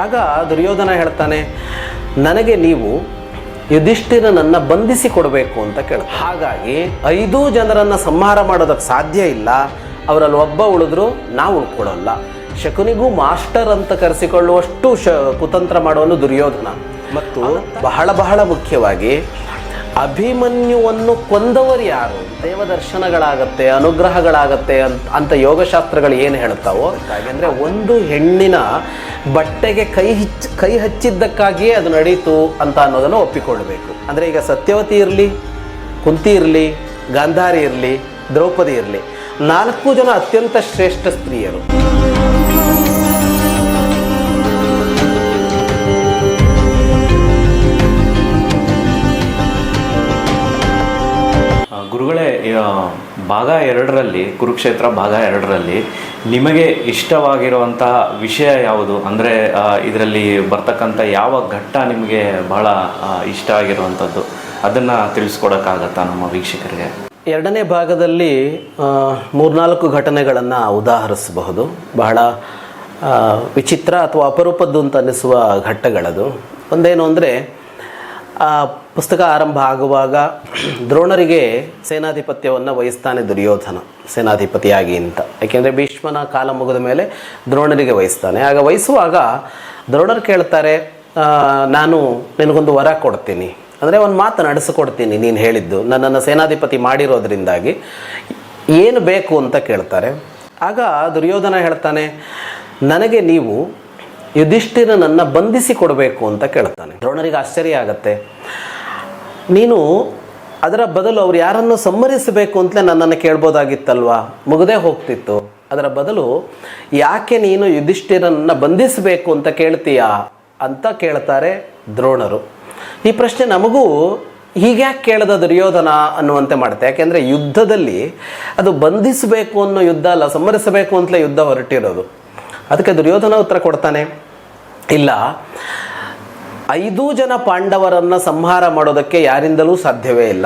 ಆಗ ದುರ್ಯೋಧನ ಹೇಳ್ತಾನೆ, ನನಗೆ ನೀವು ಯುಧಿಷ್ಠಿರನನ್ನು ಬಂಧಿಸಿ ಕೊಡಬೇಕು ಅಂತ ಕೇಳ್ತಾರೆ. ಹಾಗಾಗಿ 5 ಜನರನ್ನು ಸಂಹಾರ ಮಾಡೋದಕ್ಕೆ ಸಾಧ್ಯ ಇಲ್ಲ, ಅವರಲ್ಲಿ ಒಬ್ಬ ಉಳಿದ್ರು ನಾವು ಉಳ್ಕೊಳ್ಳಲ್ಲ. ಶಕುನಿಗೂ ಮಾಸ್ಟರ್ ಅಂತ ಕರೆಸಿಕೊಳ್ಳುವಷ್ಟು ಕುತಂತ್ರ ಮಾಡುವನು ದುರ್ಯೋಧನ. ಮತ್ತು ಬಹಳ ಬಹಳ ಮುಖ್ಯವಾಗಿ ಅಭಿಮನ್ಯುವನ್ನು ಕೊಂದವರು ಯಾರು? ದೇವದರ್ಶನಗಳಾಗತ್ತೆ, ಅನುಗ್ರಹಗಳಾಗತ್ತೆ ಅಂತ ಯೋಗಶಾಸ್ತ್ರಗಳು ಏನು ಹೇಳ್ತಾವೋ. ಅಂದರೆ ಒಂದು ಹೆಣ್ಣಿನ ಬಟ್ಟೆಗೆ ಕೈ ಹಚ್ಚಿದ್ದಕ್ಕಾಗಿಯೇ ಅದು ನಡೀತು ಅಂತ ಅನ್ನೋದನ್ನು ಒಪ್ಪಿಕೊಳ್ಬೇಕು. ಅಂದರೆ ಈಗ ಸತ್ಯವತಿ ಇರಲಿ, ಕುಂತಿ ಇರಲಿ, ಗಾಂಧಾರಿ ಇರಲಿ, ದ್ರೌಪದಿ ಇರಲಿ, 4 ಜನ ಅತ್ಯಂತ ಶ್ರೇಷ್ಠ ಸ್ತ್ರೀಯರು. ಗುರುಗಳೇ, ಭಾಗ 2ರಲ್ಲಿ, ಕುರುಕ್ಷೇತ್ರ ಭಾಗ 2ರಲ್ಲಿ ನಿಮಗೆ ಇಷ್ಟವಾಗಿರುವಂತಹ ವಿಷಯ ಯಾವುದು? ಅಂದರೆ ಇದರಲ್ಲಿ ಬರ್ತಕ್ಕಂಥ ಯಾವ ಘಟ್ಟ ನಿಮಗೆ ಬಹಳ ಇಷ್ಟ ಆಗಿರುವಂಥದ್ದು, ಅದನ್ನು ತಿಳಿಸ್ಕೊಡೋಕ್ಕಾಗತ್ತಾ ನಮ್ಮ ವೀಕ್ಷಕರಿಗೆ? 2ನೇ ಭಾಗದಲ್ಲಿ 3-4 ಘಟನೆಗಳನ್ನು ಉದಾಹರಿಸಬಹುದು. ಬಹಳ ವಿಚಿತ್ರ ಅಥವಾ ಅಪರೂಪದ್ದು ಅಂತ ಅನ್ನಿಸುವ ಘಟ್ಟಗಳದು. ಒಂದೇನು ಅಂದರೆ, ಪುಸ್ತಕ ಆರಂಭ ಆಗುವಾಗ ದ್ರೋಣರಿಗೆ ಸೇನಾಧಿಪತ್ಯವನ್ನು ವಹಿಸ್ತಾನೆ ದುರ್ಯೋಧನ, ಸೇನಾಧಿಪತಿಯಾಗಿ ಅಂತ. ಯಾಕೆಂದರೆ ಭೀಷ್ಮನ ಕಾಲ ಮುಗಿದ ಮೇಲೆ ದ್ರೋಣರಿಗೆ ವಹಿಸ್ತಾನೆ. ಆಗ ವಹಿಸುವಾಗ ದ್ರೋಣರು ಕೇಳ್ತಾರೆ, ನಾನು ನಿನಗೊಂದು ವರ ಕೊಡ್ತೀನಿ, ಅಂದರೆ ಒಂದು ಮಾತು ನಡೆಸಿಕೊಡ್ತೀನಿ, ನೀನು ಹೇಳಿದ್ದು ನನ್ನನ್ನು ಸೇನಾಧಿಪತಿ ಮಾಡಿರೋದ್ರಿಂದಾಗಿ ಏನು ಬೇಕು ಅಂತ ಕೇಳ್ತಾರೆ. ಆಗ ದುರ್ಯೋಧನ ಹೇಳ್ತಾನೆ, ನನಗೆ ನೀವು ಯುಧಿಷ್ಠಿರನನ್ನು ಬಂಧಿಸಿ ಕೊಡಬೇಕು ಅಂತ ಕೇಳ್ತಾನೆ. ದ್ರೋಣರಿಗೆ ಆಶ್ಚರ್ಯ ಆಗತ್ತೆ. ನೀನು ಅದರ ಬದಲು ಅವ್ರು ಯಾರನ್ನು ಸಂಹರಿಸಬೇಕು ಅಂತಲೇ ನನ್ನನ್ನು ಕೇಳ್ಬೋದಾಗಿತ್ತಲ್ವಾ, ಮುಗದೇ ಹೋಗ್ತಿತ್ತು. ಅದರ ಬದಲು ಯಾಕೆ ನೀನು ಯುಧಿಷ್ಠಿರನನ್ನು ಬಂಧಿಸಬೇಕು ಅಂತ ಕೇಳ್ತೀಯಾ ಅಂತ ಕೇಳ್ತಾರೆ ದ್ರೋಣರು. ಈ ಪ್ರಶ್ನೆ ನಮಗೂ ಹೀಗ್ಯಾಕೆ ಕೇಳ್ದ ದುರ್ಯೋಧನ ಅನ್ನುವಂತೆ ಮಾಡುತ್ತೆ. ಯಾಕೆಂದರೆ ಯುದ್ಧದಲ್ಲಿ ಅದು ಬಂಧಿಸಬೇಕು ಅನ್ನೋ ಯುದ್ಧ ಅಲ್ಲ, ಸಂಹರಿಸಬೇಕು ಅಂತಲೇ ಯುದ್ಧ ಹೊರಟಿರೋದು. ಅದಕ್ಕೆ ದುರ್ಯೋಧನ ಉತ್ತರ ಕೊಡ್ತಾನೆ, ಇಲ್ಲ, 5 ಜನ ಪಾಂಡವರನ್ನು ಸಂಹಾರ ಮಾಡೋದಕ್ಕೆ ಯಾರಿಂದಲೂ ಸಾಧ್ಯವೇ ಇಲ್ಲ.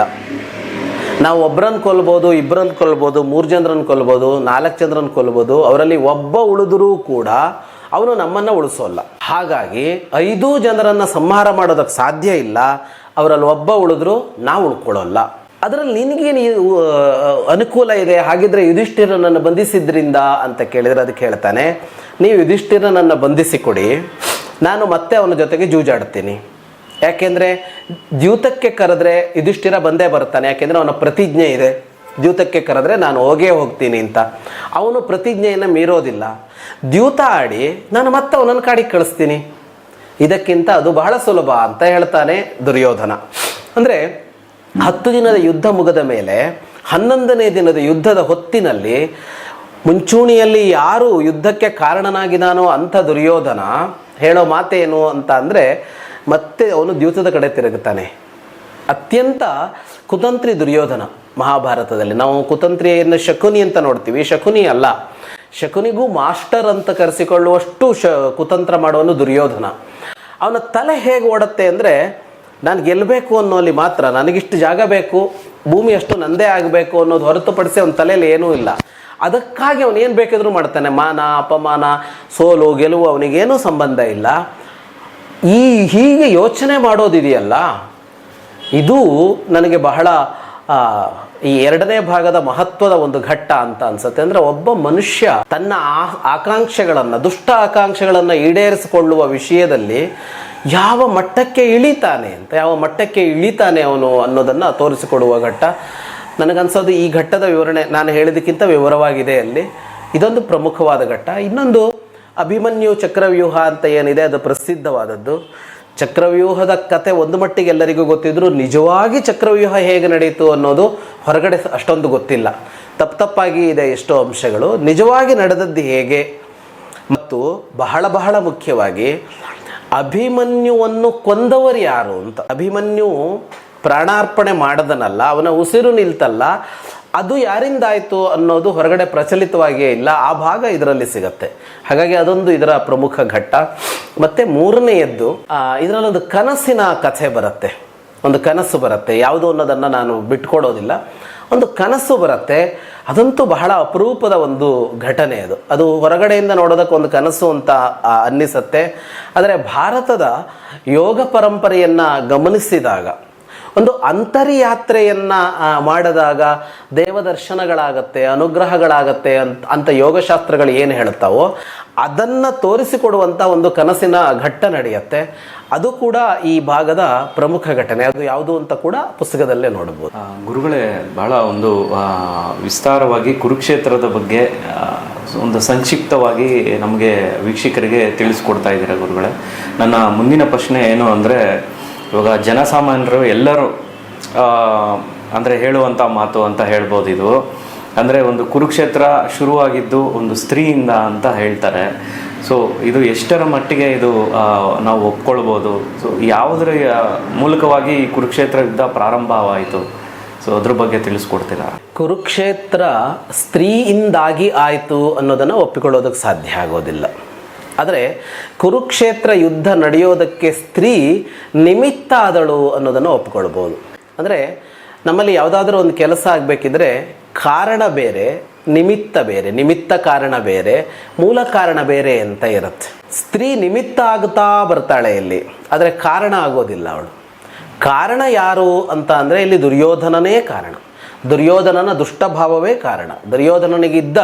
ನಾವು ಒಬ್ಬರನ್ನು ಕೊಲ್ಬೋದು, 2 ಕೊಲ್ಬೋದು, 3 ಜನರನ್ನು ಕೊಲ್ಬೋದು, 4 ಜನರನ್ನು ಕೊಲ್ಬೋದು. ಅವರಲ್ಲಿ ಒಬ್ಬ ಉಳಿದರೂ ಕೂಡ ಅವನು ನಮ್ಮನ್ನು ಉಳಿಸೋಲ್ಲ. ಹಾಗಾಗಿ 5 ಜನರನ್ನು ಸಂಹಾರ ಮಾಡೋದಕ್ಕೆ ಸಾಧ್ಯ ಇಲ್ಲ, ಅವರಲ್ಲಿ ಒಬ್ಬ ಉಳಿದ್ರು ನಾವು ಉಳ್ಕೊಳ್ಳೋಲ್ಲ. ಅದರಲ್ಲಿ ನಿನಗೇನು ಅನುಕೂಲ ಇದೆ? ಹಾಗಿದ್ರೆ ಯುಧಿಷ್ಠಿರನನ್ನು ಬಂಧಿಸಿದ್ರಿಂದ ಅಂತ ಕೇಳಿದರೆ ಅದಕ್ಕೆ ಹೇಳ್ತಾನೆ, ನೀವು ಯುಧಿಷ್ಠಿರನನ್ನು ಬಂಧಿಸಿಕೊಡಿ, ನಾನು ಮತ್ತೆ ಅವನ ಜೊತೆಗೆ ಜೂಜಾಡ್ತೀನಿ. ಯಾಕೆಂದರೆ ದ್ಯೂತಕ್ಕೆ ಕರೆದ್ರೆ ಯುಧಿಷ್ಠಿರ ಬಂದೇ ಬರ್ತಾನೆ. ಯಾಕೆಂದರೆ ಅವನ ಪ್ರತಿಜ್ಞೆ ಇದೆ, ದ್ಯೂತಕ್ಕೆ ಕರೆದ್ರೆ ನಾನು ಹೋಗೇ ಹೋಗ್ತೀನಿ ಅಂತ. ಅವನು ಪ್ರತಿಜ್ಞೆಯನ್ನು ಮೀರೋದಿಲ್ಲ. ದ್ಯೂತ ಆಡಿ ನಾನು ಮತ್ತೆ ಅವನನ್ನು ಕಾಡಿಗೆ ಕಳಿಸ್ತೀನಿ. ಇದಕ್ಕಿಂತ ಅದು ಬಹಳ ಸುಲಭ ಅಂತ ಹೇಳ್ತಾನೆ ದುರ್ಯೋಧನ. ಅಂದರೆ 10 ದಿನದ ಯುದ್ಧ ಮುಗಿದ ಮೇಲೆ 11ನೇ ದಿನದ ಯುದ್ಧದ ಹೊತ್ತಿನಲ್ಲಿ ಮುಂಚೂಣಿಯಲ್ಲಿ ಯಾರು ಯುದ್ಧಕ್ಕೆ ಕಾರಣನಾಗಿದ್ದಾನೋ ಅಂಥ ದುರ್ಯೋಧನ ಹೇಳೋ ಮಾತೇನು ಅಂತ ಅಂದರೆ, ಮತ್ತೆ ಅವನು ದ್ಯೂತದ ಕಡೆ ತಿರುಗುತ್ತಾನೆ. ಅತ್ಯಂತ ಕುತಂತ್ರಿ ದುರ್ಯೋಧನ. ಮಹಾಭಾರತದಲ್ಲಿ ನಾವು ಕುತಂತ್ರಿಯನ್ನು ಶಕುನಿ ಅಂತ ನೋಡ್ತೀವಿ, ಶಕುನಿ ಅಲ್ಲ. ಶಕುನಿಗೂ ಮಾಸ್ಟರ್ ಅಂತ ಕರೆಸಿಕೊಳ್ಳುವಷ್ಟು ಕುತಂತ್ರ ಮಾಡುವನು ದುರ್ಯೋಧನ. ಅವನ ತಲೆ ಹೇಗೆ ಓಡುತ್ತೆ ಅಂದರೆ, ನಾನು ಗೆಲ್ಲಬೇಕು ಅನ್ನೋಲ್ಲಿ ಮಾತ್ರ, ನನಗಿಷ್ಟು ಜಾಗ ಬೇಕು, ಭೂಮಿ ಅಷ್ಟು ನಂದೇ ಆಗಬೇಕು ಅನ್ನೋದು ಹೊರತುಪಡಿಸಿ ಅವನ ತಲೆಯಲ್ಲಿ ಏನೂ ಇಲ್ಲ. ಅದಕ್ಕಾಗಿ ಅವನು ಏನು ಬೇಕಿದ್ರೂ ಮಾಡ್ತಾನೆ. ಮಾನ, ಅಪಮಾನ, ಸೋಲು, ಗೆಲುವು ಅವನಿಗೇನೂ ಸಂಬಂಧ ಇಲ್ಲ. ಹೀಗೆ ಯೋಚನೆ ಮಾಡೋದಿದೆಯಲ್ಲ, ಇದು ನನಗೆ ಬಹಳ ಈ 2ನೇ ಭಾಗದ ಮಹತ್ವದ ಒಂದು ಘಟ್ಟ ಅಂತ ಅನ್ಸುತ್ತೆ. ಅಂದರೆ ಒಬ್ಬ ಮನುಷ್ಯ ತನ್ನ ಆಕಾಂಕ್ಷೆಗಳನ್ನು, ದುಷ್ಟ ಆಕಾಂಕ್ಷೆಗಳನ್ನು ಈಡೇರಿಸಿಕೊಳ್ಳುವ ವಿಷಯದಲ್ಲಿ ಯಾವ ಮಟ್ಟಕ್ಕೆ ಇಳಿತಾನೆ ಅಂತ, ಯಾವ ಮಟ್ಟಕ್ಕೆ ಇಳಿತಾನೆ ಅವನು ಅನ್ನೋದನ್ನು ತೋರಿಸಿಕೊಡುವ ಘಟ್ಟ. ನನಗನ್ಸೋದು ಈ ಘಟ್ಟದ ವಿವರಣೆ ನಾನು ಹೇಳಿದಕ್ಕಿಂತ ವಿವರವಾಗಿದೆ ಅಲ್ಲಿ. ಇದೊಂದು ಪ್ರಮುಖವಾದ ಘಟ್ಟ. ಇನ್ನೊಂದು ಅಭಿಮನ್ಯು ಚಕ್ರವ್ಯೂಹ ಅಂತ ಏನಿದೆ, ಅದು ಪ್ರಸಿದ್ಧವಾದದ್ದು. ಚಕ್ರವ್ಯೂಹದ ಕತೆ ಒಂದು ಮಟ್ಟಿಗೆ ಎಲ್ಲರಿಗೂ ಗೊತ್ತಿದ್ರು, ನಿಜವಾಗಿ ಚಕ್ರವ್ಯೂಹ ಹೇಗೆ ನಡೀತು ಅನ್ನೋದು ಹೊರಗಡೆ ಅಷ್ಟೊಂದು ಗೊತ್ತಿಲ್ಲ. ತಪ್ಪಾಗಿ ಇದೆ ಎಷ್ಟೋ ಅಂಶಗಳು. ನಿಜವಾಗಿ ನಡೆದದ್ದು ಹೇಗೆ, ಮತ್ತು ಬಹಳ ಬಹಳ ಮುಖ್ಯವಾಗಿ ಅಭಿಮನ್ಯುವನ್ನು ಕೊಂದವರು ಯಾರು ಅಂತ. ಅಭಿಮನ್ಯು ಪ್ರಾಣಾರ್ಪಣೆ ಮಾಡದನಲ್ಲ, ಅವನ ಉಸಿರು ನಿಲ್ತಲ್ಲ, ಅದು ಯಾರಿಂದಾಯಿತು ಅನ್ನೋದು ಹೊರಗಡೆ ಪ್ರಚಲಿತವಾಗಿಯೇ ಇಲ್ಲ. ಆ ಭಾಗ ಇದರಲ್ಲಿ ಸಿಗತ್ತೆ. ಹಾಗಾಗಿ ಅದೊಂದು ಇದರ ಪ್ರಮುಖ ಘಟ್ಟ. ಮತ್ತು 3ನೇಯದ್ದು, ಇದರಲ್ಲೊಂದು ಕನಸಿನ ಕಥೆ ಬರುತ್ತೆ. ಒಂದು ಕನಸು ಬರುತ್ತೆ, ಯಾವುದು ಅನ್ನೋದನ್ನು ನಾನು ಬಿಟ್ಕೊಡೋದಿಲ್ಲ. ಒಂದು ಕನಸು ಬರುತ್ತೆ. ಅದಂತೂ ಬಹಳ ಅಪರೂಪದ ಒಂದು ಘಟನೆ ಅದು. ಅದು ಹೊರಗಡೆಯಿಂದ ನೋಡೋದಕ್ಕೆ ಒಂದು ಕನಸು ಅಂತ ಅನ್ನಿಸತ್ತೆ. ಆದರೆ ಭಾರತದ ಯೋಗ ಪರಂಪರೆಯನ್ನು ಗಮನಿಸಿದಾಗ, ಒಂದು ಅಂತರ್ಯಾತ್ರೆಯನ್ನು ಮಾಡಿದಾಗ ದೇವದರ್ಶನಗಳಾಗತ್ತೆ, ಅನುಗ್ರಹಗಳಾಗತ್ತೆ ಅಂತ ಯೋಗಶಾಸ್ತ್ರಗಳು ಏನು ಹೇಳ್ತಾವೋ ಅದನ್ನು ತೋರಿಸಿಕೊಡುವಂಥ ಒಂದು ಕನಸಿನ ಘಟ್ಟ ನಡೆಯುತ್ತೆ. ಅದು ಕೂಡ ಈ ಭಾಗದ ಪ್ರಮುಖ ಘಟನೆ. ಅದು ಯಾವುದು ಅಂತ ಕೂಡ ಪುಸ್ತಕದಲ್ಲೇ ನೋಡ್ಬೋದು. ಗುರುಗಳೇ, ಬಹಳ ಒಂದು ವಿಸ್ತಾರವಾಗಿ ಕುರುಕ್ಷೇತ್ರದ ಬಗ್ಗೆ ಒಂದು ಸಂಕ್ಷಿಪ್ತವಾಗಿ ನಮಗೆ ವೀಕ್ಷಕರಿಗೆ ತಿಳಿಸ್ಕೊಡ್ತಾ ಇದ್ದೀರಾ ಗುರುಗಳೇ. ನನ್ನ ಮುಂದಿನ ಪ್ರಶ್ನೆ ಏನು ಅಂದರೆ, ಇವಾಗ ಜನಸಾಮಾನ್ಯರು ಎಲ್ಲರೂ ಅಂದರೆ ಹೇಳುವಂಥ ಮಾತು ಅಂತ ಹೇಳ್ಬೋದು ಇದು. ಅಂದರೆ ಒಂದು ಕುರುಕ್ಷೇತ್ರ ಶುರುವಾಗಿದ್ದು ಒಂದು ಸ್ತ್ರೀಯಿಂದ ಅಂತ ಹೇಳ್ತಾರೆ. ಸೊ ಇದು ಎಷ್ಟರ ಮಟ್ಟಿಗೆ ಇದು ನಾವು ಒಪ್ಕೊಳ್ಬೋದು? ಸೊ ಯಾವುದರ ಮೂಲಕವಾಗಿ ಈ ಕುರುಕ್ಷೇತ್ರ ಯುದ್ಧ ಪ್ರಾರಂಭವಾಯಿತು? ಸೊ ಅದ್ರ ಬಗ್ಗೆ ತಿಳಿಸ್ಕೊಡ್ತೀರಾ? ಕುರುಕ್ಷೇತ್ರ ಸ್ತ್ರೀಯಿಂದಾಗಿ ಆಯಿತು ಅನ್ನೋದನ್ನು ಒಪ್ಪಿಕೊಳ್ಳೋದಕ್ಕೆ ಸಾಧ್ಯ ಆಗೋದಿಲ್ಲ. ಆದರೆ ಕುರುಕ್ಷೇತ್ರ ಯುದ್ಧ ನಡೆಯೋದಕ್ಕೆ ಸ್ತ್ರೀ ನಿಮಿತ್ತ ಆದಳು ಅನ್ನೋದನ್ನು ಒಪ್ಪಿಕೊಳ್ಬೋದು. ಅಂದರೆ ನಮ್ಮಲ್ಲಿ ಯಾವುದಾದ್ರೂ ಒಂದು ಕೆಲಸ ಆಗಬೇಕಿದ್ರೆ ಕಾರಣ ಬೇರೆ, ನಿಮಿತ್ತ ಬೇರೆ. ನಿಮಿತ್ತ ಕಾರಣ ಬೇರೆ, ಮೂಲ ಕಾರಣ ಬೇರೆ ಅಂತ ಇರುತ್ತೆ. ಸ್ತ್ರೀ ನಿಮಿತ್ತ ಆಗುತ್ತಾ ಬರ್ತಾಳೆ ಇಲ್ಲಿ, ಆದರೆ ಕಾರಣ ಆಗೋದಿಲ್ಲ ಅವಳು. ಕಾರಣ ಯಾರು ಅಂತ ಅಂದರೆ ಇಲ್ಲಿ ದುರ್ಯೋಧನನೇ ಕಾರಣ. ದುರ್ಯೋಧನನ ದುಷ್ಟಭಾವವೇ ಕಾರಣ. ದುರ್ಯೋಧನನಿಗಿದ್ದ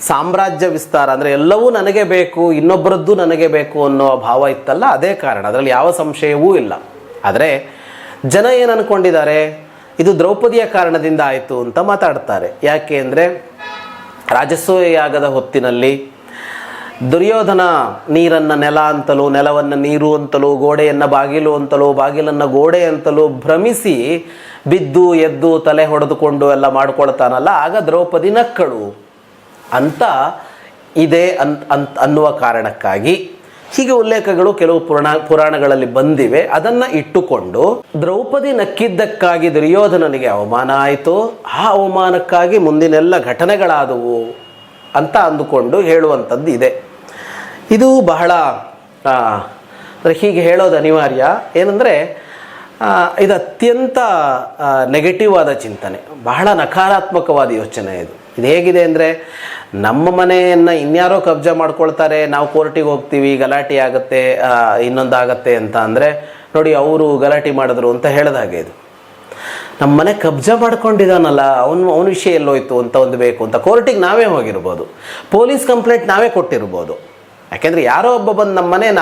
ಸಾಮ್ರಾಜ್ಯ ವಿಸ್ತಾರ, ಅಂದರೆ ಎಲ್ಲವೂ ನನಗೆ ಬೇಕು, ಇನ್ನೊಬ್ಬರದ್ದು ನನಗೆ ಬೇಕು ಅನ್ನೋ ಭಾವ ಇತ್ತಲ್ಲ, ಅದೇ ಕಾರಣ. ಅದರಲ್ಲಿ ಯಾವ ಸಂಶಯವೂ ಇಲ್ಲ. ಆದರೆ ಜನ ಏನು ಅಂದ್ಕೊಂಡಿದ್ದಾರೆ, ಇದು ದ್ರೌಪದಿಯ ಕಾರಣದಿಂದ ಆಯಿತು ಅಂತ ಮಾತಾಡ್ತಾರೆ. ಯಾಕೆ ಅಂದರೆ ರಾಜಸೂಯ ಯಾಗದ ಹೊತ್ತಿನಲ್ಲಿ ದುರ್ಯೋಧನ ನೀರನ್ನು ನೆಲ ಅಂತಲೂ, ನೆಲವನ್ನು ನೀರು ಅಂತಲೂ, ಗೋಡೆಯನ್ನು ಬಾಗಿಲು ಅಂತಲೂ, ಬಾಗಿಲನ್ನು ಗೋಡೆ ಅಂತಲೂ ಭ್ರಮಿಸಿ ಬಿದ್ದು ಎದ್ದು ತಲೆ ಹೊಡೆದುಕೊಂಡು ಎಲ್ಲ ಮಾಡ್ಕೊಳ್ತಾನಲ್ಲ, ಆಗ ದ್ರೌಪದಿ ನಕ್ಕಳು ಅಂತ ಇದೆ ಅನ್ನುವ ಕಾರಣಕ್ಕಾಗಿ ಹೀಗೆ ಉಲ್ಲೇಖಗಳು ಕೆಲವು ಪುರಾಣಗಳಲ್ಲಿ ಬಂದಿವೆ. ಅದನ್ನು ಇಟ್ಟುಕೊಂಡು ದ್ರೌಪದಿ ನಕ್ಕಿದ್ದಕ್ಕಾಗಿ ದುರ್ಯೋಧನನಿಗೆ ಅವಮಾನ ಆಯಿತು, ಆ ಅವಮಾನಕ್ಕಾಗಿ ಮುಂದಿನೆಲ್ಲ ಘಟನೆಗಳಾದವು ಅಂತ ಅಂದುಕೊಂಡು ಹೇಳುವಂಥದ್ದು ಇದೆ. ಇದು ಬಹಳ ಹೀಗೆ ಹೇಳೋದು ಅನಿವಾರ್ಯ. ಏನಂದರೆ ಇದು ಅತ್ಯಂತ ನೆಗೆಟಿವ್ ಆದ ಚಿಂತನೆ, ಬಹಳ ನಕಾರಾತ್ಮಕವಾದ ಯೋಚನೆ ಇದು. ಇದು ಹೇಗಿದೆ ಅಂದರೆ, ನಮ್ಮ ಮನೆಯನ್ನು ಇನ್ಯಾರೋ ಕಬ್ಜಾ ಮಾಡ್ಕೊಳ್ತಾರೆ, ನಾವು ಕೋರ್ಟಿಗೆ ಹೋಗ್ತೀವಿ, ಗಲಾಟೆ ಆಗುತ್ತೆ, ಇನ್ನೊಂದಾಗತ್ತೆ ಅಂತ ಅಂದರೆ, ನೋಡಿ ಅವರು ಗಲಾಟೆ ಮಾಡಿದ್ರು ಅಂತ ಹೇಳಿದಾಗೆ ಇದು. ನಮ್ಮ ಮನೆ ಕಬ್ಜಾ ಮಾಡ್ಕೊಂಡಿದ್ದಾನಲ್ಲ, ಅವನ ವಿಷಯ ಎಲ್ಲೋಯ್ತು ಅಂತ ಒಂದು ಬೇಕು ಅಂತ ಕೋರ್ಟಿಗೆ ನಾವೇ ಹೋಗಿರ್ಬೋದು, ಪೊಲೀಸ್ ಕಂಪ್ಲೇಂಟ್ ನಾವೇ ಕೊಟ್ಟಿರ್ಬೋದು. ಯಾಕೆಂದರೆ ಯಾರೋ ಒಬ್ಬ ಬಂದು ನಮ್ಮ ಮನೆಯನ್ನು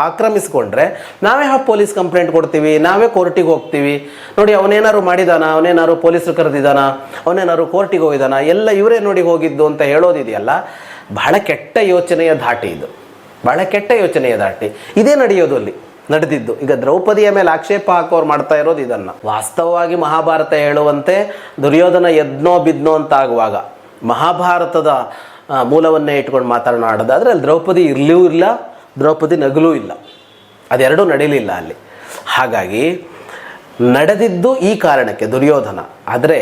ಆಕ್ರಮಿಸ್ಕೊಂಡ್ರೆ ನಾವೇ ಪೊಲೀಸ್ ಕಂಪ್ಲೇಂಟ್ ಕೊಡ್ತೀವಿ, ನಾವೇ ಕೋರ್ಟಿಗೆ ಹೋಗ್ತೀವಿ. ನೋಡಿ ಅವನೇನಾದ್ರು ಮಾಡಿದಾನ, ಅವನೇನಾದ್ರು ಪೊಲೀಸರು ಕರೆದಿದ್ದಾನ, ಅವನೇನಾದ್ರು ಕೋರ್ಟಿಗೆ ಹೋಗಿದ್ದಾನ, ಎಲ್ಲ ಇವರೇ ನೋಡಿ ಹೋಗಿದ್ದು ಅಂತ ಹೇಳೋದಿದೆಯಲ್ಲ, ಬಹಳ ಕೆಟ್ಟ ಯೋಚನೆಯ ಧಾಟಿ ಇದು. ಬಹಳ ಕೆಟ್ಟ ಯೋಚನೆಯ ಧಾಟಿ ಇದೇ ನಡೆಯೋದು ಅಲ್ಲಿ ನಡೆದಿದ್ದು. ಈಗ ದ್ರೌಪದಿಯ ಮೇಲೆ ಆಕ್ಷೇಪ ಹಾಕೋರು ಮಾಡ್ತಾ ಇರೋದು ಇದನ್ನು. ವಾಸ್ತವವಾಗಿ ಮಹಾಭಾರತ ಹೇಳುವಂತೆ ದುರ್ಯೋಧನ ಎದ್ನೋ ಬಿದ್ನೋ ಅಂತ ಆಗುವಾಗ ಮಹಾಭಾರತದ ಮೂಲವನ್ನೇ ಇಟ್ಕೊಂಡು ಮಾತನಾಡೋದಾದರೆ ಅಲ್ಲಿ ದ್ರೌಪದಿ ಇರಲೂ ಇಲ್ಲ, ದ್ರೌಪದಿ ನಗಲೂ ಇಲ್ಲ, ಅದೆರಡೂ ನಡೀಲಿಲ್ಲ ಅಲ್ಲಿ. ಹಾಗಾಗಿ ನಡೆದಿದ್ದು ಈ ಕಾರಣಕ್ಕೆ ದುರ್ಯೋಧನ. ಆದರೆ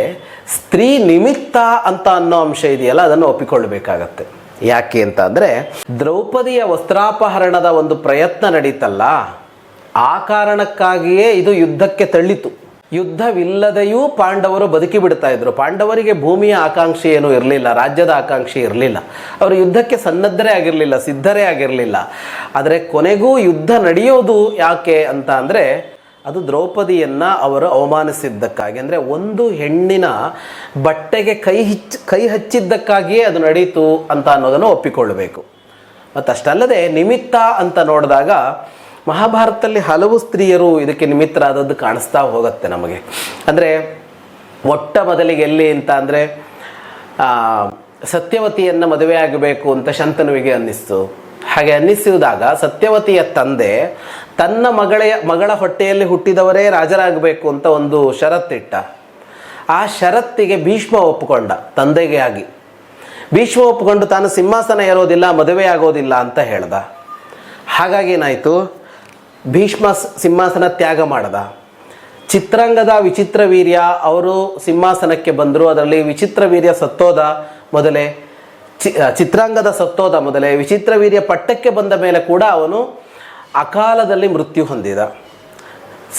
ಸ್ತ್ರೀ ನಿಮಿತ್ತ ಅಂತ ಅನ್ನೋ ಅಂಶ ಇದೆಯಲ್ಲ, ಅದನ್ನು ಒಪ್ಪಿಕೊಳ್ಳಬೇಕಾಗತ್ತೆ. ಯಾಕೆ ಅಂತ ಅಂದರೆ, ದ್ರೌಪದಿಯ ವಸ್ತ್ರಾಪಹರಣದ ಒಂದು ಪ್ರಯತ್ನ ನಡೀತಲ್ಲ, ಆ ಕಾರಣಕ್ಕಾಗಿಯೇ ಇದು ಯುದ್ಧಕ್ಕೆ ತಳ್ಳಿತು. ಯುದ್ಧವಿಲ್ಲದೆಯೂ ಪಾಂಡವರು ಬದುಕಿ ಬಿಡ್ತಾ ಇದ್ರು. ಪಾಂಡವರಿಗೆ ಭೂಮಿಯ ಆಕಾಂಕ್ಷೆ ಏನೂ ಇರಲಿಲ್ಲ, ರಾಜ್ಯದ ಆಕಾಂಕ್ಷೆ ಇರಲಿಲ್ಲ, ಅವರು ಯುದ್ಧಕ್ಕೆ ಸನ್ನದ್ಧರೇ ಆಗಿರಲಿಲ್ಲ, ಸಿದ್ಧರೇ ಆಗಿರಲಿಲ್ಲ. ಆದರೆ ಕೊನೆಗೂ ಯುದ್ಧ ನಡೆಯೋದು ಯಾಕೆ ಅಂತ ಅಂದರೆ, ಅದು ದ್ರೌಪದಿಯನ್ನು ಅವರು ಅವಮಾನಿಸಿದ್ದಕ್ಕಾಗಿ. ಅಂದರೆ ಒಂದು ಹೆಣ್ಣಿನ ಬಟ್ಟೆಗೆ ಕೈ ಹಚ್ಚಿದ್ದಕ್ಕಾಗಿಯೇ ಅದು ನಡೀತು ಅಂತ ಅನ್ನೋದನ್ನು ಒಪ್ಪಿಕೊಳ್ಳಬೇಕು. ಮತ್ತು ಅಷ್ಟಲ್ಲದೆ ನಿಮಿತ್ತ ಅಂತ ನೋಡಿದಾಗ ಮಹಾಭಾರತದಲ್ಲಿ ಹಲವು ಸ್ತ್ರೀಯರು ಇದಕ್ಕೆ ನಿಮಿತ್ತರಾದದ್ದು ಕಾಣಿಸ್ತಾ ಹೋಗುತ್ತೆ ನಮಗೆ. ಅಂದರೆ ಮೊಟ್ಟ ಮೊದಲಿಗೆ ಎಲ್ಲಿ ಅಂತ ಅಂದರೆ, ಸತ್ಯವತಿಯನ್ನು ಮದುವೆ ಆಗಬೇಕು ಅಂತ ಶಂತನುವಿಗೆ ಅನ್ನಿಸ್ತು. ಹಾಗೆ ಅನ್ನಿಸಿದಾಗ ಸತ್ಯವತಿಯ ತಂದೆ ತನ್ನ ಮಗಳ ಹೊಟ್ಟೆಯಲ್ಲಿ ಹುಟ್ಟಿದವರೇ ರಾಜರಾಗಬೇಕು ಅಂತ ಒಂದು ಷರತ್ತಿಟ್ಟ. ಆ ಷರತ್ತಿಗೆ ಭೀಷ್ಮ ಒಪ್ಪಿಕೊಂಡ, ತಂದೆಗೆ ಆಗಿ. ಭೀಷ್ಮ ಒಪ್ಪಿಕೊಂಡು ತಾನು ಸಿಂಹಾಸನ ಏರೋದಿಲ್ಲ, ಮದುವೆ ಆಗೋದಿಲ್ಲ ಅಂತ ಹೇಳ್ದ. ಹಾಗಾಗಿ ಏನಾಯಿತು, ಭೀಷ್ಮ ಸಿಂಹಾಸನ ತ್ಯಾಗ ಮಾಡ್ದ. ಚಿತ್ರಾಂಗದ ವಿಚಿತ್ರವೀರ್ಯ ಅವರು ಸಿಂಹಾಸನಕ್ಕೆ ಬಂದರು. ಅದರಲ್ಲಿ ವಿಚಿತ್ರವೀರ್ಯ ಸತ್ತೋದ ಮೊದಲೇ, ಚಿತ್ರಾಂಗದ ಸತ್ತೋದ ಮೊದಲೇ. ವಿಚಿತ್ರವೀರ್ಯ ಪಟ್ಟಕ್ಕೆ ಬಂದ ಮೇಲೆ ಕೂಡ ಅವನು ಅಕಾಲದಲ್ಲಿ ಮೃತ್ಯು ಹೊಂದಿದ,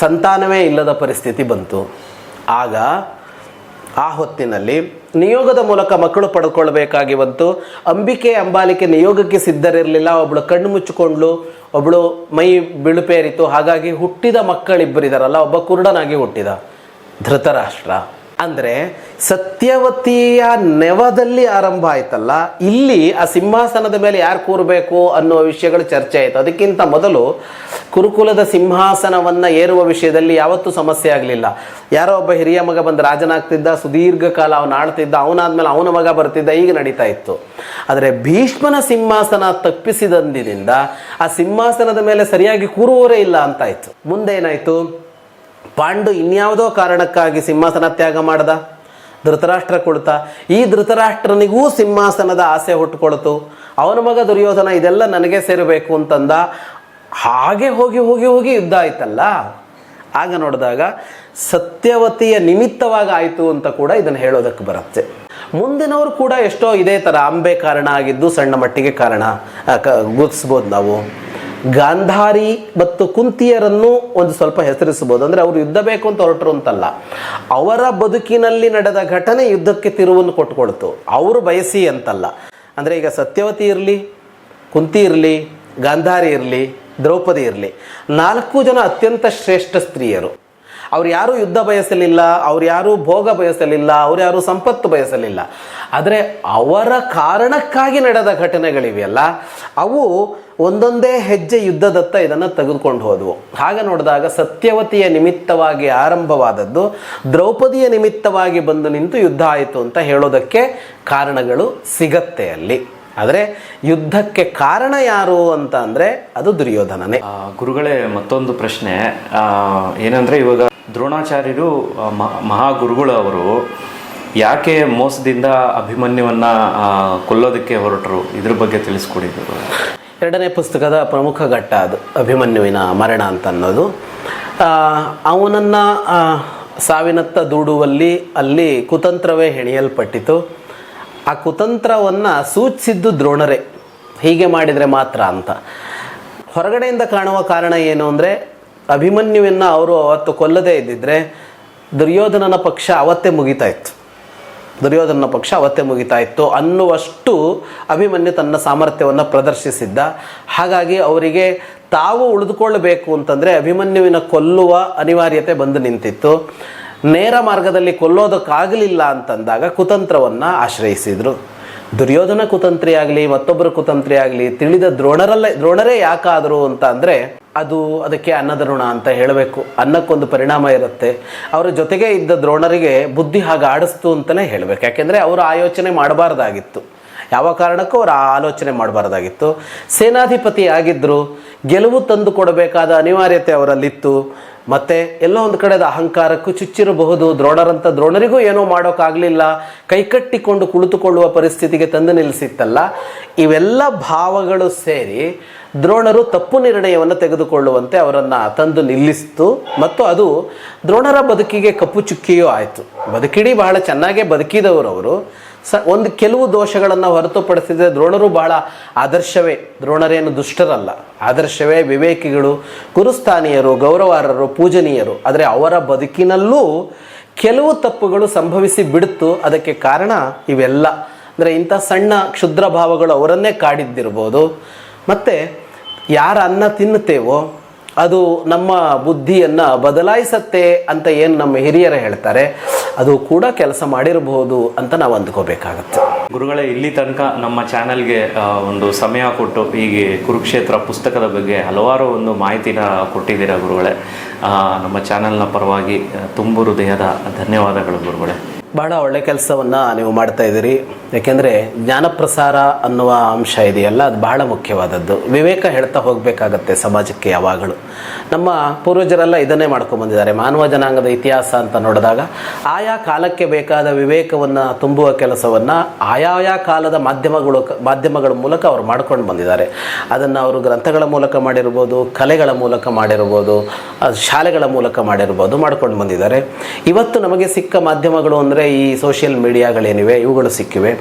ಸಂತಾನವೇ ಇಲ್ಲದ ಪರಿಸ್ಥಿತಿ ಬಂತು. ಆಗ ಆ ಹೊತ್ತಿನಲ್ಲಿ ನಿಯೋಗದ ಮೂಲಕ ಮಕ್ಕಳು ಪಡ್ಕೊಳ್ಬೇಕಾಗಿ ಬಂತು. ಅಂಬಿಕೆ ಅಂಬಾಲಿಕೆ ನಿಯೋಗಕ್ಕೆ ಸಿದ್ಧರಿರಲಿಲ್ಲ. ಒಬ್ಬಳು ಕಣ್ಣು ಮುಚ್ಚಿಕೊಂಡ್ಲು, ಒಬ್ಬಳು ಮೈ ಬಿಳುಪೇರಿತು. ಹಾಗಾಗಿ ಹುಟ್ಟಿದ ಮಕ್ಕಳಿಬ್ಬರಿದಾರಲ್ಲ, ಒಬ್ಬ ಕುರುಡನಾಗಿ ಹುಟ್ಟಿದ ಧೃತರಾಷ್ಟ್ರ. ಅಂದರೆ ಸತ್ಯವತಿಯ ನೆವದಲ್ಲಿ ಆರಂಭ ಆಯ್ತಲ್ಲ, ಇಲ್ಲಿ ಆ ಸಿಂಹಾಸನದ ಮೇಲೆ ಯಾರು ಕೂರಬೇಕು ಅನ್ನುವ ವಿಷಯಗಳು ಚರ್ಚೆ ಆಯಿತು. ಅದಕ್ಕಿಂತ ಮೊದಲು ಕುರುಕುಲದ ಸಿಂಹಾಸನವನ್ನು ಏರುವ ವಿಷಯದಲ್ಲಿ ಯಾವತ್ತೂ ಸಮಸ್ಯೆ ಆಗಲಿಲ್ಲ. ಯಾರೋ ಒಬ್ಬ ಹಿರಿಯ ಮಗ ಬಂದು ರಾಜನಾಗ್ತಿದ್ದ, ಸುದೀರ್ಘ ಕಾಲ ಅವನು ಆಳ್ತಿದ್ದ, ಅವನಾದ್ಮೇಲೆ ಅವನ ಮಗ ಬರ್ತಿದ್ದ, ಈಗ ನಡೀತಾ ಇತ್ತು. ಆದರೆ ಭೀಷ್ಮನ ಸಿಂಹಾಸನ ತಪ್ಪಿಸಿದಂದಿನಿಂದ ಆ ಸಿಂಹಾಸನದ ಮೇಲೆ ಸರಿಯಾಗಿ ಕೂರುವವರೇ ಇಲ್ಲ ಅಂತಾಯಿತು. ಮುಂದೇನಾಯಿತು? ಪಾಂಡು ಇನ್ಯಾವುದೋ ಕಾರಣಕ್ಕಾಗಿ ಸಿಂಹಾಸನ ತ್ಯಾಗ ಮಾಡ್ದ, ಧೃತರಾಷ್ಟ್ರ ಕುಳಿತ. ಈ ಧೃತರಾಷ್ಟ್ರನಿಗೂ ಸಿಂಹಾಸನದ ಆಸೆ ಹುಟ್ಟುಕೊಳ್ತು. ಅವನ ಮಗ ದುರ್ಯೋಧನ ಇದೆಲ್ಲ ನನಗೆ ಸೇರಬೇಕು ಅಂತಂದ. ಹಾಗೆ ಹೋಗಿ ಹೋಗಿ ಹೋಗಿ ಯುದ್ಧ ಆಯ್ತಲ್ಲ. ಆಗ ನೋಡಿದಾಗ ಸತ್ಯವತಿಯ ನಿಮಿತ್ತವಾಗಿ ಆಯಿತು ಅಂತ ಕೂಡ ಇದನ್ನು ಹೇಳೋದಕ್ಕೆ ಬರುತ್ತೆ. ಮುಂದಿನವರು ಕೂಡ ಎಷ್ಟೋ ಇದೇ ಥರ ಅಂಬೆ ಕಾರಣ ಆಗಿದ್ದು ಸಣ್ಣ ಮಟ್ಟಿಗೆ ಕಾರಣ ಗುರುತಿಸ್ಬೋದು ನಾವು. ಗಾಂಧಾರಿ ಮತ್ತು ಕುಂತಿಯರನ್ನು ಒಂದು ಸ್ವಲ್ಪ ಹೆಸರಿಸಬಹುದು. ಅಂದರೆ ಅವರು ಯುದ್ಧ ಬೇಕು ಅಂತ ಹೊರಟರು ಅಂತಲ್ಲ, ಅವರ ಬದುಕಿನಲ್ಲಿ ನಡೆದ ಘಟನೆ ಯುದ್ಧಕ್ಕೆ ತಿರುವನ್ನು ಕೊಟ್ಟುಕೊಡ್ತು, ಅವರು ಬಯಸಿ ಅಂತಲ್ಲ. ಅಂದರೆ ಈಗ ಸತ್ಯವತಿ ಇರಲಿ, ಕುಂತಿ ಇರಲಿ, ಗಾಂಧಾರಿ ಇರಲಿ, ದ್ರೌಪದಿ ಇರಲಿ, 4 ಜನ ಅತ್ಯಂತ ಶ್ರೇಷ್ಠ ಸ್ತ್ರೀಯರು. ಅವ್ರು ಯಾರೂ ಯುದ್ಧ ಬಯಸಲಿಲ್ಲ, ಅವ್ರು ಯಾರೂ ಭೋಗ ಬಯಸಲಿಲ್ಲ, ಅವ್ರು ಯಾರೂ ಸಂಪತ್ತು ಬಯಸಲಿಲ್ಲ. ಆದರೆ ಅವರ ಕಾರಣಕ್ಕಾಗಿ ನಡೆದ ಘಟನೆಗಳಿವೆಯಲ್ಲ, ಅವು ಒಂದೊಂದೇ ಹೆಜ್ಜೆ ಯುದ್ಧದತ್ತ ಇದನ್ನು ತೆಗೆದುಕೊಂಡು ಹೋದವು. ಹಾಗೆ ನೋಡಿದಾಗ ಸತ್ಯವತಿಯ ನಿಮಿತ್ತವಾಗಿ ಆರಂಭವಾದದ್ದು ದ್ರೌಪದಿಯ ನಿಮಿತ್ತವಾಗಿ ಬಂದು ನಿಂತು ಯುದ್ಧ ಆಯಿತು ಅಂತ ಹೇಳೋದಕ್ಕೆ ಕಾರಣಗಳು ಸಿಗತ್ತೆ ಅಲ್ಲಿ. ಆದರೆ ಯುದ್ಧಕ್ಕೆ ಕಾರಣ ಯಾರು ಅಂತ ಅಂದರೆ ಅದು ದುರ್ಯೋಧನನೇ. ಗುರುಗಳೇ, ಮತ್ತೊಂದು ಪ್ರಶ್ನೆ ಏನಂದರೆ, ಇವಾಗ ದ್ರೋಣಾಚಾರ್ಯರು ಮಹಾಗುರುಗಳು ಅವರು ಯಾಕೆ ಮೋಸದಿಂದ ಅಭಿಮನ್ಯುವನ್ನು ಕೊಲ್ಲೋದಕ್ಕೆ ಹೊರಟರು, ಇದ್ರ ಬಗ್ಗೆ ತಿಳಿಸ್ಕೊಡಿದ್ರು. 2ನೇ ಪುಸ್ತಕದ ಪ್ರಮುಖ ಘಟ್ಟ ಅದು, ಅಭಿಮನ್ಯುವಿನ ಮರಣ ಅಂತ ಅನ್ನೋದು. ಅವನನ್ನು ಸಾವಿನತ್ತ ದೂಡುವಲ್ಲಿ ಅಲ್ಲಿ ಕುತಂತ್ರವೇ ಹೆಣೆಯಲ್ಪಟ್ಟಿತು. ಆ ಕುತಂತ್ರವನ್ನು ಸೂಚಿಸಿದ್ದು ದ್ರೋಣರೇ, ಹೀಗೆ ಮಾಡಿದರೆ ಮಾತ್ರ ಅಂತ. ಹೊರಗಡೆಯಿಂದ ಕಾಣುವ ಕಾರಣ ಏನು ಅಂದರೆ, ಅಭಿಮನ್ಯುವನ್ನು ಅವರು ಅವತ್ತು ಕೊಲ್ಲದೇ ಇದ್ದಿದ್ರೆ ದುರ್ಯೋಧನನ ಪಕ್ಷ ಅವತ್ತೇ ಮುಗಿತಾ ಇತ್ತು ಅನ್ನುವಷ್ಟು ಅಭಿಮನ್ಯು ತನ್ನ ಸಾಮರ್ಥ್ಯವನ್ನು ಪ್ರದರ್ಶಿಸಿದ್ದ. ಹಾಗಾಗಿ ಅವರಿಗೆ ತಾವು ಉಳಿದುಕೊಳ್ಳಬೇಕು ಅಂತಂದರೆ ಅಭಿಮನ್ಯುವಿನ ಕೊಲ್ಲುವ ಅನಿವಾರ್ಯತೆ ಬಂದು ನಿಂತಿತ್ತು. ನೇರ ಮಾರ್ಗದಲ್ಲಿ ಕೊಲ್ಲೋದಕ್ಕಾಗಲಿಲ್ಲ ಅಂತಂದಾಗ ಕುತಂತ್ರವನ್ನು ಆಶ್ರಯಿಸಿದರು. ದುರ್ಯೋಧನ ಕುತಂತ್ರಿ ಆಗಲಿ, ಮತ್ತೊಬ್ಬರು ಕುತಂತ್ರಿ ಆಗಲಿ, ತಿಳಿದ ದ್ರೋಣರೇ ಯಾಕಾದರು ಅಂತ ಅಂದರೆ ಅದಕ್ಕೆ ಅನ್ನದ ಋಣ ಅಂತ ಹೇಳಬೇಕು. ಅನ್ನಕ್ಕೊಂದು ಪರಿಣಾಮ ಇರುತ್ತೆ. ಅವರ ಜೊತೆಗೆ ಇದ್ದ ದ್ರೋಣರಿಗೆ ಬುದ್ಧಿ ಹಾಗೆ ಆಡಿಸ್ತು ಅಂತಲೇ ಹೇಳಬೇಕು. ಯಾಕೆಂದರೆ ಅವರು ಆಯೋಚನೆ ಮಾಡಬಾರ್ದಾಗಿತ್ತು, ಯಾವ ಕಾರಣಕ್ಕೂ ಅವರು ಆಲೋಚನೆ ಮಾಡಬಾರ್ದಾಗಿತ್ತು. ಸೇನಾಧಿಪತಿ ಆಗಿದ್ದರು, ಗೆಲುವು ತಂದು ಕೊಡಬೇಕಾದ ಅನಿವಾರ್ಯತೆ ಅವರಲ್ಲಿತ್ತು. ಮತ್ತು ಎಲ್ಲೋ ಒಂದು ಕಡೆದ ಅಹಂಕಾರಕ್ಕೂ ಚುಚ್ಚಿರಬಹುದು. ದ್ರೋಣರಿಗೂ ಏನೋ ಮಾಡೋಕ್ಕಾಗಲಿಲ್ಲ, ಕೈಕಟ್ಟಿಕೊಂಡು ಕುಳಿತುಕೊಳ್ಳುವ ಪರಿಸ್ಥಿತಿಗೆ ತಂದು ನಿಲ್ಲಿಸಿತ್ತಲ್ಲ. ಇವೆಲ್ಲ ಭಾವಗಳು ಸೇರಿ ದ್ರೋಣರು ತಪ್ಪು ನಿರ್ಣಯವನ್ನು ತೆಗೆದುಕೊಳ್ಳುವಂತೆ ಅವರನ್ನು ತಂದು ನಿಲ್ಲಿಸಿತು. ಮತ್ತು ಅದು ದ್ರೋಣರ ಬದುಕಿಗೆ ಕಪ್ಪು ಚುಕ್ಕಿಯೂ ಆಯಿತು. ಬದುಕಿಡೀ ಬಹಳ ಚೆನ್ನಾಗೇ ಬದುಕಿದವರು ಅವರು. ಒಂದು ಕೆಲವು ದೋಷಗಳನ್ನು ಹೊರತುಪಡಿಸಿದರೆ ದ್ರೋಣರು ಬಹಳ ಆದರ್ಶವೇ. ದ್ರೋಣರೇನು ದುಷ್ಟರಲ್ಲ, ಆದರ್ಶವೇ, ವಿವೇಕಿಗಳು, ಗುರುಸ್ಥಾನೀಯರು, ಗೌರವಾರ್ಹರು, ಪೂಜನೀಯರು. ಆದರೆ ಅವರ ಬದುಕಿನಲ್ಲೂ ಕೆಲವು ತಪ್ಪುಗಳು ಸಂಭವಿಸಿ ಬಿಡ್ತು. ಅದಕ್ಕೆ ಕಾರಣ ಇವೆಲ್ಲ. ಅಂದರೆ ಇಂಥ ಸಣ್ಣ ಕ್ಷುದ್ರ ಭಾವಗಳು ಅವರನ್ನೇ ಕಾಡಿದ್ದಿರ್ಬೋದು. ಮತ್ತು ಯಾರ ಅನ್ನ ತಿನ್ನುತ್ತೇವೋ ಅದು ನಮ್ಮ ಬುದ್ಧಿಯನ್ನು ಬದಲಾಯಿಸತ್ತೆ ಅಂತ ಏನು ನಮ್ಮ ಹಿರಿಯರು ಹೇಳ್ತಾರೆ, ಅದು ಕೂಡ ಕೆಲಸ ಮಾಡಿರಬಹುದು ಅಂತ ನಾವು ಅಂದ್ಕೋಬೇಕಾಗತ್ತೆ. ಗುರುಗಳೇ, ಇಲ್ಲಿ ತನಕ ನಮ್ಮ ಚಾನಲ್ಗೆ ಒಂದು ಸಮಯ ಕೊಟ್ಟು ಹೀಗೆ ಕುರುಕ್ಷೇತ್ರ ಪುಸ್ತಕದ ಬಗ್ಗೆ ಹಲವಾರು ಒಂದು ಮಾಹಿತಿನ ಕೊಟ್ಟಿದ್ದೀರಾ ಗುರುಗಳೇ. ನಮ್ಮ ಚಾನಲ್ನ ಪರವಾಗಿ ತುಂಬು ಹೃದಯದ ಧನ್ಯವಾದಗಳು ಗುರುಗಳೇ. ಬಹಳ ಒಳ್ಳೆ ಕೆಲಸವನ್ನು ನೀವು ಮಾಡ್ತಾ ಇದ್ದೀರಿ. ಯಾಕೆಂದರೆ ಜ್ಞಾನಪ್ರಸಾರ ಅನ್ನುವ ಅಂಶ ಇದೆಯಲ್ಲ, ಅದು ಬಹಳ ಮುಖ್ಯವಾದದ್ದು. ವಿವೇಕ ಹೇಳ್ತಾ ಹೋಗಬೇಕಾಗತ್ತೆ ಸಮಾಜಕ್ಕೆ ಯಾವಾಗಲೂ. ನಮ್ಮ ಪೂರ್ವಜರೆಲ್ಲ ಇದನ್ನೇ ಮಾಡ್ಕೊಂಡ್ಬಂದಿದ್ದಾರೆ. ಮಾನವ ಜನಾಂಗದ ಇತಿಹಾಸ ಅಂತ ನೋಡಿದಾಗ ಆಯಾ ಕಾಲಕ್ಕೆ ಬೇಕಾದ ವಿವೇಕವನ್ನು ತುಂಬುವ ಕೆಲಸವನ್ನು ಆಯಾ ಕಾಲದ ಮಾಧ್ಯಮಗಳ ಮೂಲಕ ಅವರು ಮಾಡ್ಕೊಂಡು ಬಂದಿದ್ದಾರೆ. ಅದನ್ನು ಅವರು ಗ್ರಂಥಗಳ ಮೂಲಕ ಮಾಡಿರ್ಬೋದು, ಕಲೆಗಳ ಮೂಲಕ ಮಾಡಿರ್ಬೋದು, ಶಾಲೆಗಳ ಮೂಲಕ ಮಾಡಿರ್ಬೋದು, ಮಾಡ್ಕೊಂಡು ಬಂದಿದ್ದಾರೆ. ಇವತ್ತು ನಮಗೆ ಸಿಕ್ಕ ಮಾಧ್ಯಮಗಳು ಅಂದರೆ ಅಂದರೆ ಈ ಸೋಷಿಯಲ್ ಮೀಡಿಯಾಗಳೇನಿವೆ ಇವುಗಳು ಸಿಕ್ಕಿವೆ.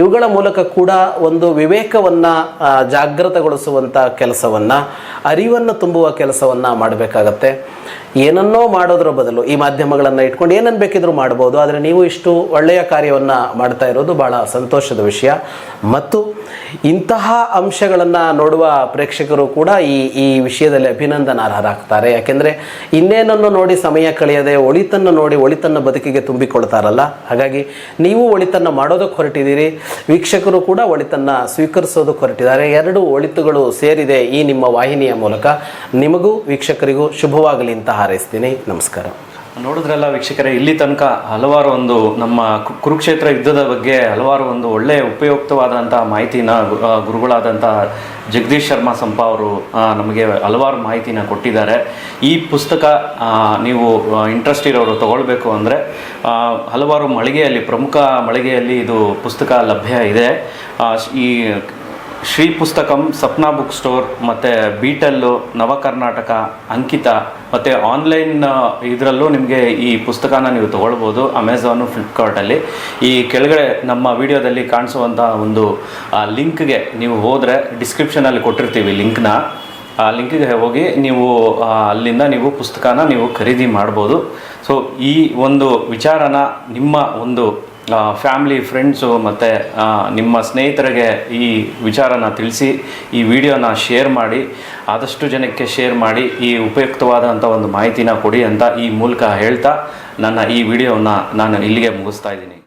ಇವುಗಳ ಮೂಲಕ ಕೂಡ ಒಂದು ವಿವೇಕವನ್ನು ಜಾಗೃತಗೊಳಿಸುವಂಥ ಕೆಲಸವನ್ನು, ಅರಿವನ್ನು ತುಂಬುವ ಕೆಲಸವನ್ನು ಮಾಡಬೇಕಾಗತ್ತೆ. ಏನನ್ನೋ ಮಾಡೋದ್ರ ಬದಲು ಈ ಮಾಧ್ಯಮಗಳನ್ನು ಇಟ್ಕೊಂಡು ಏನನ್ನು ಬೇಕಿದ್ರೂ ಮಾಡ್ಬೋದು. ಆದರೆ ನೀವು ಇಷ್ಟು ಒಳ್ಳೆಯ ಕಾರ್ಯವನ್ನು ಮಾಡ್ತಾ ಇರೋದು ಬಹಳ ಸಂತೋಷದ ವಿಷಯ. ಮತ್ತು ಇಂತಹ ಅಂಶಗಳನ್ನು ನೋಡುವ ಪ್ರೇಕ್ಷಕರು ಕೂಡ ಈ ವಿಷಯದಲ್ಲಿ ಅಭಿನಂದನಾರ್ಹರಾಗ್ತಾರೆ. ಯಾಕೆಂದರೆ ಇನ್ನೇನನ್ನು ನೋಡಿ ಸಮಯ ಕಳೆಯದೆ ಒಳಿತನ್ನು ನೋಡಿ ಒಳಿತನ್ನು ಬದುಕಿಗೆ ತುಂಬಿಕೊಳ್ತಾರಲ್ಲ. ಹಾಗಾಗಿ ನೀವು ಒಳಿತನ್ನು ಮಾಡೋದಕ್ಕೆ ಹೊರಟಿದ್ದೀರಿ, ವೀಕ್ಷಕರು ಕೂಡ ಒಳಿತನ್ನು ಸ್ವೀಕರಿಸೋದಕ್ಕೆ ಹೊರಟಿದ್ದಾರೆ. ಎರಡು ಒಳಿತುಗಳು ಸೇರಿದೆ ಈ ನಿಮ್ಮ ವಾಹಿನಿಯ ಮೂಲಕ. ನಿಮಗೂ ವೀಕ್ಷಕರಿಗೂ ಶುಭವಾಗಲಿ ಅಂತ ಹಾರೈಸ್ತೀನಿ. ನಮಸ್ಕಾರ. ನೋಡಿದ್ರಲ್ಲ ವೀಕ್ಷಕರೇ, ಇಲ್ಲಿ ತನಕ ಹಲವಾರು ಒಂದು ನಮ್ಮ ಕುರುಕ್ಷೇತ್ರ ಯುದ್ಧದ ಬಗ್ಗೆ ಹಲವಾರು ಒಂದು ಒಳ್ಳೆಯ ಉಪಯುಕ್ತವಾದಂಥ ಮಾಹಿತಿನ ಗುರುಗಳಾದಂಥ ಜಗದೀಶ್ ಶರ್ಮಾ ಸಂಪ ಅವರು ನಮಗೆ ಹಲವಾರು ಮಾಹಿತಿನ ಕೊಟ್ಟಿದ್ದಾರೆ. ಈ ಪುಸ್ತಕ ನೀವು ಇಂಟ್ರೆಸ್ಟ್ ಇರೋರು ತಗೊಳ್ಬೇಕು ಅಂದರೆ ಹಲವಾರು ಮಳಿಗೆಯಲ್ಲಿ, ಪ್ರಮುಖ ಮಳಿಗೆಯಲ್ಲಿ ಇದು ಪುಸ್ತಕ ಲಭ್ಯ ಇದೆ. ಈ ಶ್ರೀ ಪುಸ್ತಕಂ, ಸಪ್ನಾ ಬುಕ್ ಸ್ಟೋರ್, ಮತ್ತು ಬೀಟಲ್ಲು, ನವಕರ್ನಾಟಕ, ಅಂಕಿತ, ಮತ್ತು ಆನ್ಲೈನ್ ಇದರಲ್ಲೂ ನಿಮಗೆ ಈ ಪುಸ್ತಕನ ನೀವು ತೊಗೊಳ್ಬೋದು. ಅಮೆಝಾನು, ಫ್ಲಿಪ್ಕಾರ್ಟಲ್ಲಿ. ಈ ಕೆಳಗಡೆ ನಮ್ಮ ವಿಡಿಯೋದಲ್ಲಿ ಕಾಣಿಸುವಂಥ ಒಂದು ಲಿಂಕ್ಗೆ ನೀವು ಹೋದರೆ, ಡಿಸ್ಕ್ರಿಪ್ಷನಲ್ಲಿ ಕೊಟ್ಟಿರ್ತೀವಿ ಲಿಂಕ್ನ, ಆ ಲಿಂಕಿಗೆ ಹೋಗಿ ನೀವು ಅಲ್ಲಿಂದ ನೀವು ಪುಸ್ತಕನ ನೀವು ಖರೀದಿ ಮಾಡ್ಬೋದು. ಸೊ ಈ ಒಂದು ವಿಚಾರನ ನಿಮ್ಮ ಒಂದು ಫ್ಯಾಮ್ಲಿ, ಫ್ರೆಂಡ್ಸು ಮತ್ತು ನಿಮ್ಮ ಸ್ನೇಹಿತರಿಗೆ ಈ ವಿಚಾರನ ತಿಳಿಸಿ, ಈ ವಿಡಿಯೋನ ಶೇರ್ ಮಾಡಿ, ಆದಷ್ಟು ಜನಕ್ಕೆ ಶೇರ್ ಮಾಡಿ, ಈ ಉಪಯುಕ್ತವಾದಂಥ ಒಂದು ಮಾಹಿತಿನ ಕೊಡಿ ಅಂತ ಈ ಮೂಲಕ ಹೇಳ್ತಾ ನನ್ನ ಈ ವಿಡಿಯೋನ ನಾನು ಇಲ್ಲಿಗೆ ಮುಗಿಸ್ತಾ ಇದ್ದೀನಿ.